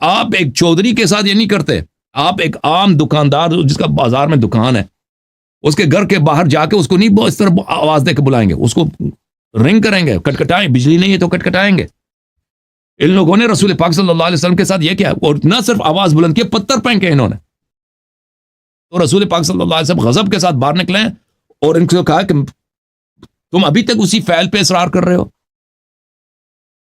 آپ ایک چودھری کے ساتھ یہ نہیں کرتے. آپ ایک عام دکاندار جس کا بازار میں دکان ہے, اس کے گھر کے باہر جا کے اس کو نہیں اس طرح آواز دے کے بلائیں گے, اس کو رنگ کریں گے, کٹکھٹائیں, بجلی نہیں ہے تو کٹکھٹائیں گے. ان لوگوں نے رسول پاک صلی اللہ علیہ وسلم کے ساتھ یہ کیا, اور نہ صرف آواز بلند کی, پتھر پھینکے انہوں نے. تو رسول پاک صلی اللہ علیہ وسلم غضب کے ساتھ باہر نکلے اور ان کو کہا کہ تم ابھی تک اسی فعل پہ اصرار کر رہے ہو,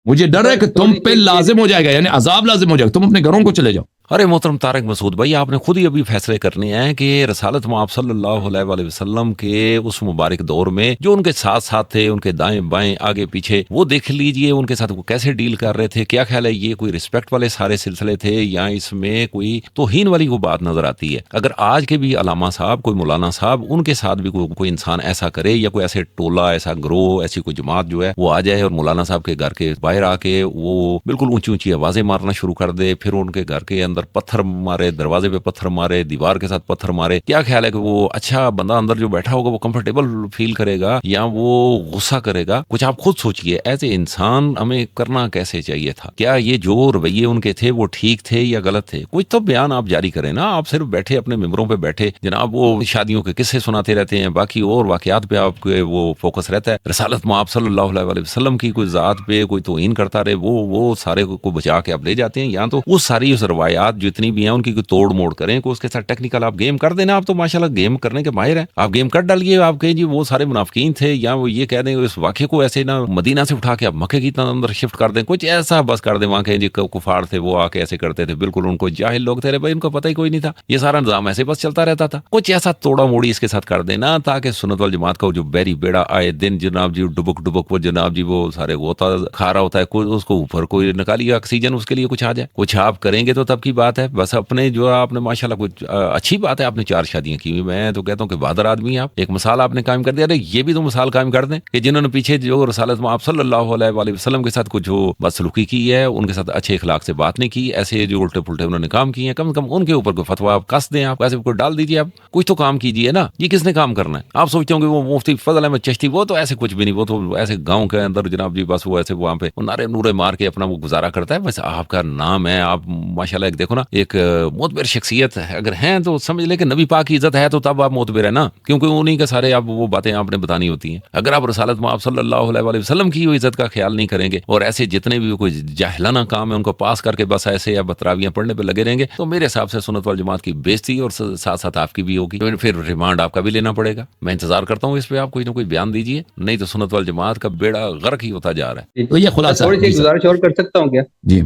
مجھے ڈر ہے کہ تم پہ لازم ہو جائے گا, یعنی عذاب لازم ہو جائے گا, تم اپنے گھروں کو چلے جاؤ. ارے محترم طارق مسعود بھائی, آپ نے خود ہی ابھی فیصلے کرنے ہیں کہ رسالت مآب صلی اللہ علیہ وآلہ وسلم کے اس مبارک دور میں جو ان کے ساتھ ساتھ تھے, ان کے دائیں بائیں آگے پیچھے, وہ دیکھ لیجئے ان کے ساتھ وہ کیسے ڈیل کر رہے تھے. کیا خیال ہے, یہ کوئی رسپیکٹ والے سارے سلسلے تھے یا اس میں کوئی توہین والی وہ بات نظر آتی ہے؟ اگر آج کے بھی علامہ صاحب, کوئی مولانا صاحب, ان کے ساتھ بھی کوئی انسان ایسا کرے, یا کوئی ایسے ٹولہ, ایسا گروہ, ایسی کوئی جماعت جو ہے وہ آ جائے اور مولانا صاحب کے گھر کے باہر آ کے وہ بالکل اونچی اونچی آوازیں مارنا شروع کر دے, پھر ان کے گھر کے اندر پتھر مارے, دروازے پہ پتھر مارے, دیوار کے ساتھ پتھر مارے, کیا خیال ہے کہ وہ اچھا بندہ اندر جو بیٹھا ہوگا وہ کمفرٹیبل فیل کرے گا یا وہ غصہ کرے گا؟ کچھ آپ خود سوچئے, ایسے انسان ہمیں کرنا کیسے چاہیے تھا؟ کیا یہ جو رویے ان کے تھے وہ ٹھیک تھے یا غلط تھے؟ کچھ تو بیان آپ جاری کریں نا. آپ صرف بیٹھے اپنے ممبروں پہ بیٹھے جناب وہ شادیوں کے قصے سناتے رہتے ہیں, باقی اور واقعات پہ آپ کے وہ فوکس رہتا ہے. رسالت مآب صلی اللہ علیہ وآلہ وسلم کی کوئی ذات پہ کوئی توہین کرتا رہے, وہ سارے کو بچا کے آپ لے جاتے ہیں. یا تو وہ ساری اس روایات جتنی بھی ہیں ان کی کوئی توڑ موڑ کریں, کو اس کے ساتھ ٹیکنیکل آپ گیم کر دینا. آپ تو ماشاءاللہ گیم کرنے کے ماہر ہیں, آپ گیم کر ڈالیے. آپ کہیں جی وہ سارے منافقین تھے, یا وہ یہ کہہ دیں اس واقعے کو ایسے نہ مدینہ سے اٹھا کے آپ مکے کی اندر شفٹ کر دیں, کچھ ایسا بس کر دیں. وہاں کہیں جی کفار تھے, وہ آ کے ایسے کرتے تھے, بالکل ان کو جاہل لوگ تھے, بھائی ان کو پتہ ہی کوئی نہیں تھا, یہ سارا نظام ایسے بس چلتا رہتا تھا. کچھ ایسا توڑا موڑی اس کے ساتھ کر دینا تاکہ سنت والجماعت کا جو بیری بیڑا آئے دن جناب جی ڈبک وہ جناب جی وہ سارے ہوتا کھا رہا ہوتا ہے, کوئی اس کو اوپر کوئی نکالیے آکسیجن اس کے لیے کچھ آ جائے. کچھ آپ کریں گے تو تب کی بات ہے. بس اپنے جو آپ نے ماشاءاللہ کچھ اچھی بات ہے, آپ نے 4 شادیاں کی ہوئی, میں تو کہتا ہوں کہ بہادر آدمی ہیں آپ. ایک مثال آپ نے قائم کر دیا. یہ بھی تو مثال قائم کر دیں کہ جنہوں نے پیچھے جو رسالت مآب صلی اللہ علیہ وآلہ وسلم کے ساتھ کچھ جو بدسلوکی کی ہے, ان کے ساتھ اچھے اخلاق سے بات نہیں کی, ایسے جو الٹے پلٹے انہوں نے کام کیے ہیں, کم سے کم ان کے اوپر کوئی فتویٰ آپ کس دیں, آپ ایسے کوئی ڈال دیجیے. آپ کچھ تو کام کیجیے نا. یہ کس نے کام کرنا ہے؟ آپ سوچتے ہوں گے وہ مفتی فضل احمد چشتی وہ تو ایسے کچھ بھی نہیں, وہ تو ایسے گاؤں کے اندر جناب جی بس وہ ایسے وہاں پہ نعرے نورے مار کے اپنا وہ گزارا کرتا ہے. بس آپ کا نام ہے, آپ ماشاءاللہ ایک دیکھو نا ایک معتبر شخصیت اگر ہیں تو سمجھ لے کہ نبی پاک کی عزت ہے تو تب آپ معتبر ہے نا, کیونکہ انہیں کے سارے آپ وہ باتیں آپ نے بتانی ہوتی ہیں. اگر آپ رسالت مآب صلی اللہ علیہ وآلہ وسلم کی عزت کا خیال نہیں کریں گے اور ایسے جتنے بھی کوئی جاہلانہ کام ہے ان کو پاس کر کے بس ایسے یا بتراویاں پڑھنے پہ لگے رہیں گے, تو میرے حساب سے سنت والجماعت کی بےزتی اور ساتھ ساتھ آپ کی بھی ہوگی. پھر ریمانڈ آپ کا بھی لینا پڑے گا. میں انتظار کرتا ہوں اس پہ آپ کوئی نہ کوئی بیان دیجیے, نہیں تو سنت والجماعت کا بیڑا غرق ہی ہوتا جا رہا ہے. تو یہ خلاصہ تھوڑی سی گزارش اور کر سکتا ہوں کیا؟ جی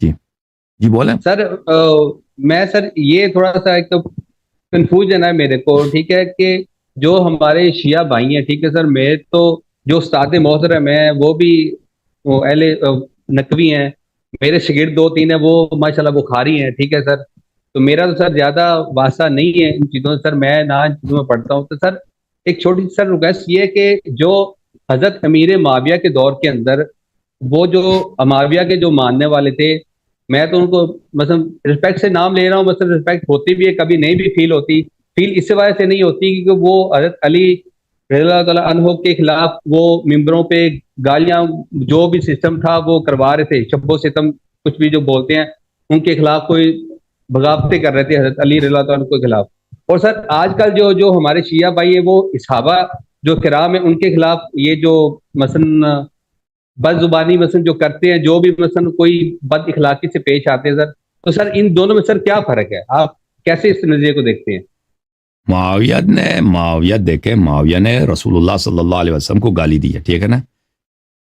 جی جی بولیں سر. میں سر یہ تھوڑا سا ایک تو کنفیوژن ہے میرے کو, ٹھیک ہے, کہ جو ہمارے شیعہ بھائی ہیں, ٹھیک ہے سر, میں تو جو استاد محترم ہیں وہ بھی وہ اہل نقوی ہیں, میرے شاگرد 2-3 ہیں وہ ماشاءاللہ بخاری ہیں, ٹھیک ہے سر. تو میرا تو سر زیادہ واسطہ نہیں ہے ان چیزوں سے سر, میں نہ ان چیزوں میں پڑھتا ہوں. تو سر ایک چھوٹی سی سر ریکویسٹ یہ کہ جو حضرت امیر معاویہ کے دور کے اندر وہ جو معاویہ کے جو ماننے والے تھے, میں تو ان کو مثلا رسپیکٹ سے نام لے رہا ہوں, مثلا رسپیکٹ ہوتی بھی ہے, کبھی نہیں بھی فیل ہوتی. فیل اس وجہ سے نہیں ہوتی کیونکہ وہ حضرت علی رضی اللہ تعالیٰ عنہ کے خلاف وہ ممبروں پہ گالیاں جو بھی سسٹم تھا وہ کروا رہے تھے, شب و ستم کچھ بھی جو بولتے ہیں ان کے خلاف کوئی بغاوتیں کر رہے تھے حضرت علی رضی اللہ تعالیٰ عنہ کے خلاف. اور سر آج کل جو ہمارے شیعہ بھائی ہیں وہ صحابہ جو کرام ہیں ان کے خلاف یہ جو مثلا بد زبانی مثلا جو کرتے ہیں, جو بھی مثلا کوئی بد اخلاقی سے پیش آتے ہیں سر, تو سر ان دونوں میں سر کیا فرق ہے؟ آپ کیسے اس نظریے کو دیکھتے ہیں؟ معاویہ دیکھیں, معاویہ نے رسول اللہ صلی اللہ علیہ وسلم کو گالی دی ہے, ٹھیک ہے نا,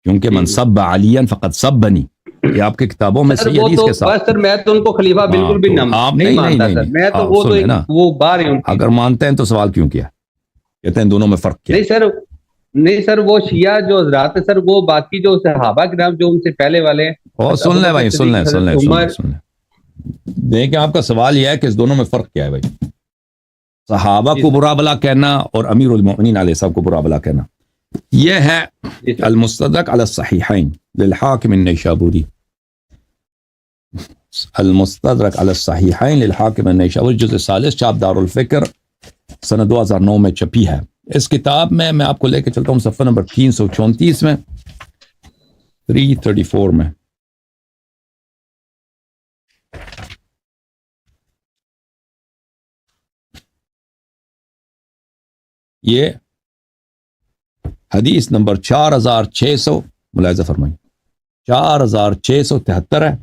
کیونکہ من سب علیاً فقط سب بنی, یہ آپ کی کتابوں میں صحیح حدیث کے ساتھ. سر میں تو ان کو خلیفہ بالکل بھی نہیں مانتا سر, میں تو وہ تو وہ بار ہیں. اگر مانتے ہیں تو سوال کیوں کیا, کہتے ہیں دونوں میں فرق کیا؟ نہیں سر وہ شیعہ جو حضرات ہیں سر وہ باقی جو صحابہ کرام جو ان سے پہلے والے ہیں, سن لیں بھائی, سن لیں. دیکھیں آپ کا سوال یہ ہے کہ اس دونوں میں فرق کیا ہے بھائی. صحابہ کو برا بلا کہنا اور امیر المؤمنین علیہ السلام کو برا بلا کہنا, یہ ہے المستدرک علی الصحیحین للحاکم النیشابوری. المستدرک علی الصحیحین للحاکم النیشابوری جزء ثالث, چاپ دار الفکر, سنہ 2009 میں چھپی ہے. اس کتاب میں آپ کو لے کے چلتا ہوں صفحہ نمبر 334 میں, 334 میں. یہ حدیث نمبر 4600 ملاحظہ فرمائیں 4673 ہے.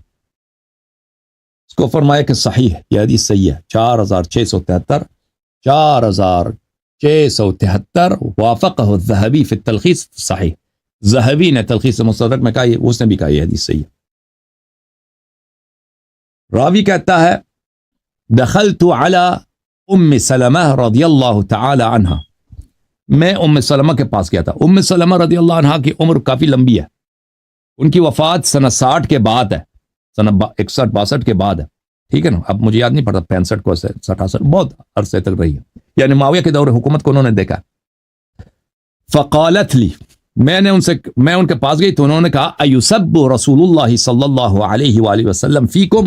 اس کو فرمایا کہ صحیح ہے, یہ حدیث صحیح ہے. 4673 وافقہ الذہبی فی التلخیص صحیح. ذہبی نے تلخیص مستدرک میں کہا, اس نے بھی کہا یہ حدیث صحیح ہے. راوی کہتا ہے دخلت علی ام سلمہ رضی اللہ تعالی عنہ, میں ام سلمہ کے پاس گیا تھا. ام سلمہ رضی اللہ عنہ کی عمر کافی لمبی ہے, ان کی وفات سنہ 60 کے بعد ہے, سنہ 61-62 کے بعد ہے, ٹھیک ہے نا. اب مجھے یاد نہیں پڑتا 65 کو 67 بہت عرصے تک رہی ہے, یعنی معاویہ کے دور حکومت کو انہوں نے دیکھا. فقالت لی, میں ان کے پاس گئی تو انہوں نے کہا ایسب رسول اللہ صلی اللہ علیہ وآلہ وسلم فیکم,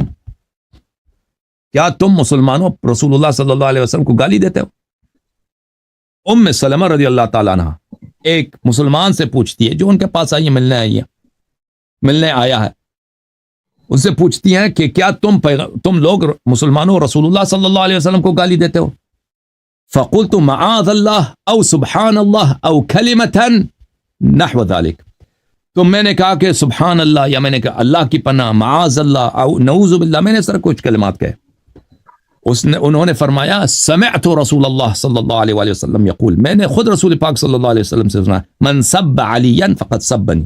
کیا تم مسلمانوں رسول اللہ صلی اللہ علیہ وسلم کو گالی دیتے ہو؟ ام سلمہ رضی اللہ تعالیٰ عنہ ایک مسلمان سے پوچھتی ہے جو ان کے پاس ملنے آیا ہے, ان سے پوچھتی ہیں کہ کیا تم لوگ مسلمانوں رسول اللہ صلی اللہ علیہ وسلم کو گالی دیتے ہو؟ فقلت معاذ اللہ او سبحان اللہ او کلمۃ نحو ذلك, تو میں نے کہا کہ سبحان اللہ, یا میں نے کہا اللہ کی پناہ, معاذ اللہ او نعوذ باللہ, میں نے سر کچھ کلمات کہے. انہوں نے فرمایا سمعت رسول اللہ صلی اللہ علیہ وآلہ وسلم یقول, میں نے خود رسول پاک صلی اللہ علیہ وسلم سے سنا من سب علیا فقد سبنی,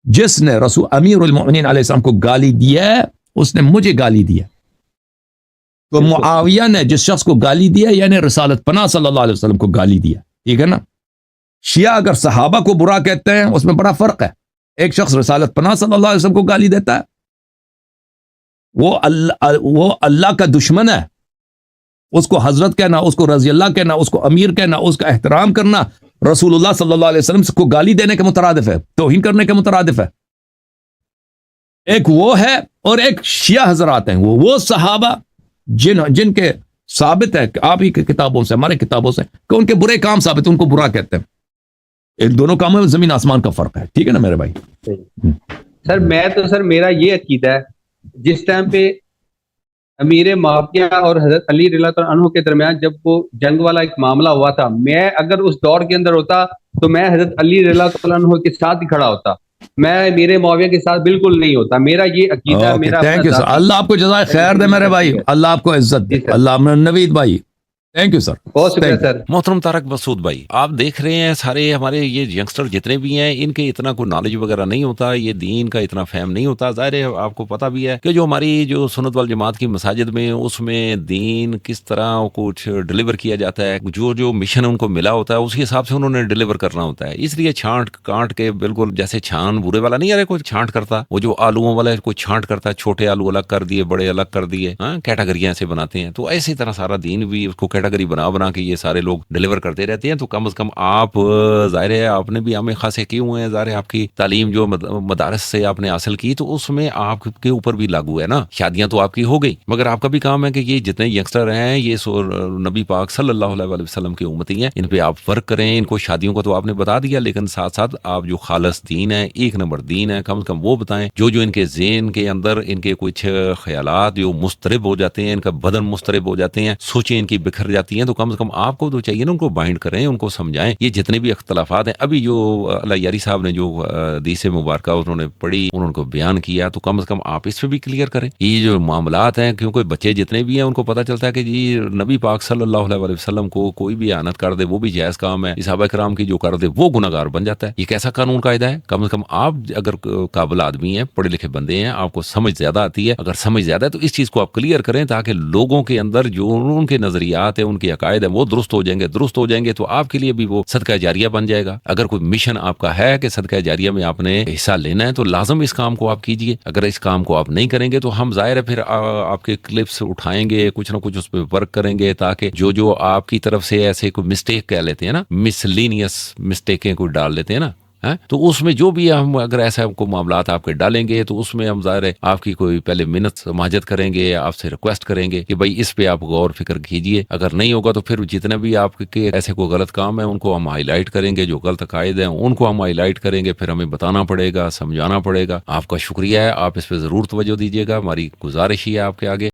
جس نے رسول امیر المؤمنین علیہ السلام کو گالی دیا اس نے مجھے گالی دیا. تو معاویہ نے جس شخص کو گالی دیا یعنی رسالت پناہ صلی اللہ علیہ وسلم کو گالی دیا, ٹھیک ہے نا. شیعہ اگر صحابہ کو برا کہتے ہیں اس میں بڑا فرق ہے. ایک شخص رسالت پناہ صلی اللہ علیہ وسلم کو گالی دیتا ہے, وہ اللہ کا دشمن ہے, اس کو حضرت کہنا, اس کو رضی اللہ کہنا, اس کو امیر کہنا, اس کا احترام کرنا رسول اللہ صلی اللہ علیہ وسلم کو گالی دینے کے مترادف ہے, توہین کرنے کے مترادف ہے. ایک وہ ہے اور ایک شیعہ حضرات ہیں, وہ صحابہ جن کے ثابت ہے آپ ہی کی کتابوں سے, ہمارے کتابوں سے, کہ ان کے برے کام ثابت ہیں, ان کو برا کہتے ہیں. ایک دونوں کاموں میں زمین آسمان کا فرق ہے, ٹھیک ہے نا میرے بھائی. سر میرا یہ عقیدہ ہے, جس ٹائم پہ امیر معاویہ اور حضرت علی رضی اللہ عنہ کے درمیان جب وہ جنگ والا ایک معاملہ ہوا تھا, میں اگر اس دور کے اندر ہوتا تو میں حضرت علی رضی اللہ عنہ کے ساتھ ہی کھڑا ہوتا, میں امیر معاویہ کے ساتھ بالکل نہیں ہوتا. میرا یہ عقیدہ ہے. تھینک یو سر, اللہ آپ کو جزائے خیر دے میرے بھائی, اللہ آپ کو عزت دے, اللہ نوید بھائی تھینک یو سر, بہت شکریہ سر. محترم طارق مسعود بھائی, آپ دیکھ رہے ہیں سارے ہمارے یہ ینگسٹر جتنے بھی ہیں, ان کے اتنا کوئی نالج وغیرہ نہیں ہوتا, یہ دین کا اتنا فہم نہیں ہوتا. ظاہر ہے آپ کو پتہ بھی ہے کہ جو ہماری جو سنت والجماعت کی مساجد میں اس میں دین کس طرح کچھ ڈلیور کیا جاتا ہے, جو مشن ان کو ملا ہوتا ہے اس کے حساب سے انہوں نے ڈلیور کرنا ہوتا ہے. اس لیے چھانٹ کانٹ کے بالکل جیسے چھان بورے والا نہیں آ رہا, کوئی چھانٹ کرتا, وہ جو آلوؤں والا کوئی چھانٹ کرتا ہے, چھوٹے آلو الگ کر دیے, بڑے الگ کر دیے, کیٹاگریاں ایسے بناتے ہیں. تو اسی طرح سارا دین بھی اس کو کیٹاگری بنا کے یہ سارے لوگ ڈیلیور کرتے رہتے ہیں. تو کم از کم آپ ظاہر ہے آپ نے بھی ہمیں خاصے کیے ہوئے ہیں, ظاہر ہے آپ کی تعلیم جو مدارس سے آپ نے حاصل کی تو اس میں آپ کے اوپر بھی لاگو ہے نا. شادیاں تو آپ کی ہو گئی, مگر آپ کا بھی کام ہے کہ یہ جتنے ینگسٹر ہیں یہ نبی پاک صلی اللہ علیہ وسلم کی امتی ہیں, ان پہ آپ ورک کریں. ان کو شادیوں کو تو آپ نے بتا دیا, لیکن ساتھ ساتھ آپ جو خالص دین ہے, ایک نمبر دین ہے, کم از کم وہ بتائیں. جو ان کے ذہن کے اندر ان کے کچھ خیالات جو مسترب ہو جاتے ہیں, ان کا بدن مسترب ہو جاتے ہیں, سوچیں ان کی بکھر جاتی ہیں, تو کم از کم آپ کو تو چاہیے نا ان کو بائنڈ کریں, ان کو سمجھائیں. یہ جتنے بھی اختلافات ہیں, ابھی جو اللہ یاری صاحب نے جو حدیث مبارکہ انہوں نے پڑھی, انہوں کو بیان کیا, تو کم از کم آپ اس پہ بھی کلیئر کریں. یہ جو معاملات ہیں, کیونکہ بچے جتنے بھی ہیں ان کو پتہ چلتا ہے کہ جی نبی پاک صلی اللہ علیہ وسلم کو کوئی بھی اعانت کر دے وہ بھی جائز کام ہے, صحابہ کرام کی جو کر دے وہ گناہگار بن جاتا ہے. یہ کیسا قانون قاعدہ ہے؟ کم از کم آپ اگر قابل آدمی ہیں, پڑھے لکھے بندے ہیں, آپ کو سمجھ زیادہ آتی ہے, اگر سمجھ زیادہ ہے تو اس چیز کو آپ کلیئر کریں, تاکہ لوگوں کے اندر جو ان کے نظریات ہیں, ان کے عقائد ہیں, وہ درست ہو جائیں گے تو آپ کے لیے بھی وہ صدقہ جاریہ بن جائے گا. اگر کوئی مشن آپ کا ہے کہ صدقہ جاریہ میں آپ نے حصہ لینا ہے تو لازم اس کام کو آپ کیجئے. اگر اس کام کو آپ نہیں کریں گے تو ہم ظاہر ہے پھر آپ کے کلپس اٹھائیں گے, کچھ نہ کچھ اس پہ ورک کریں گے, تاکہ جو آپ کی طرف سے ایسے کوئی مسٹیک کہہ لیتے ہیں نا, مسلینیس مسٹیکیں کوئی ڈال لیتے ہیں نا, تو اس میں جو بھی ہم اگر ایسا کو معاملات آپ کے ڈالیں گے تو اس میں ہم ظاہر ہے آپ کی کوئی پہلے منت سماجت کریں گے, آپ سے ریکویسٹ کریں گے کہ بھائی اس پہ آپ غور فکر کیجئے. اگر نہیں ہوگا تو پھر جتنے بھی آپ کے ایسے کوئی غلط کام ہے ان کو ہم ہائی لائٹ کریں گے, جو غلط عقائد ہیں ان کو ہم ہائی لائٹ کریں گے, پھر ہمیں بتانا پڑے گا, سمجھانا پڑے گا. آپ کا شکریہ ہے, آپ اس پہ ضرور توجہ دیجیے گا, ہماری گزارش ہی ہے آپ کے آگے.